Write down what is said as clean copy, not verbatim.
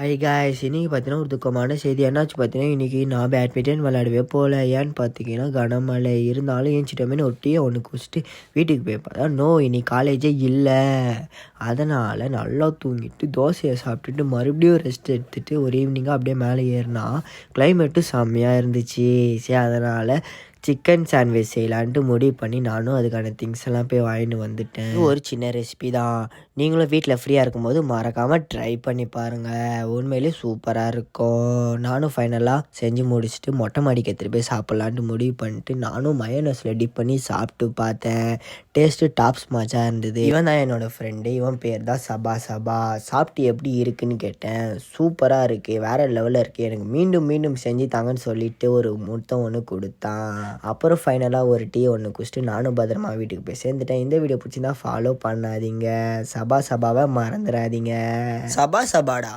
High guys, இன்றைக்கி பார்த்தீங்கன்னா ஒரு துக்கமான செய்தி. என்னாச்சு பார்த்தீங்கன்னா, இன்றைக்கி நான் பேட்மிண்டன் விளையாடவே போகல. ஏன்னு பார்த்தீங்கன்னா கனமழை இருந்தாலும் ஏஞ்சிட்டோமேனு ஒரு டீயை ஒன்று குடிச்சிட்டு வீட்டுக்கு போய் பார்த்தா இன்னைக்கு காலேஜே இல்லை. அதனால் நல்லா தூங்கிட்டு தோசையை சாப்பிட்டுட்டு மறுபடியும் ரெஸ்ட் எடுத்துகிட்டு ஒரு ஈவினிங்காக அப்படியே மேலே ஏறினா கிளைமேட்டும் செம்மையாக இருந்துச்சு. சரி, அதனால் சிக்கன் சாண்ட்விச் செய்யலான்ட்டு முடிவு பண்ணி நானும் அதுக்கான திங்ஸ் எல்லாம் போய் வாங்கிட்டு வந்துட்டேன். ஒரு சின்ன ரெசிபி தான். நீங்களும் வீட்டில் ஃப்ரீயாக இருக்கும்போது மறக்காமல் ட்ரை பண்ணி பாருங்கள். உண்மையிலே சூப்பராக இருக்கும். நானும் ஃபைனலாக செஞ்சு முடிச்சுட்டு மொட்டை மாடிக்கு எடுத்துகிட்டு போய் சாப்பிட்லான்ட்டு முடிவு பண்ணிட்டு நானும் மயோனஸில் டிப் பண்ணி சாப்பிட்டு பார்த்தேன். டேஸ்ட்டு டாப்ஸ் மாச்சாக இருந்தது. இவன் தான் என்னோடய ஃப்ரெண்டு. இவன் பேர் தான் சபா. சாப்பிட்டு எப்படி இருக்குன்னு கேட்டேன். சூப்பராக இருக்குது, வேறு லெவலில் இருக்குது, எனக்கு மீண்டும் மீண்டும் செஞ்சு தாங்கன்னு சொல்லிட்டு ஒரு முத்தம் ஒன்று கொடுத்தான். அப்புறம் ஃபைனலாக ஒரு டீ ஒன்று குடிச்சிட்டு நானும் பத்திரமா வீட்டுக்கு போய் சேர்ந்துட்டேன். இந்த வீடியோ பிடிச்சிருந்தா ஃபாலோ பண்ணாதீங்க. சபாவை மறந்துடாதீங்க. சபாடா.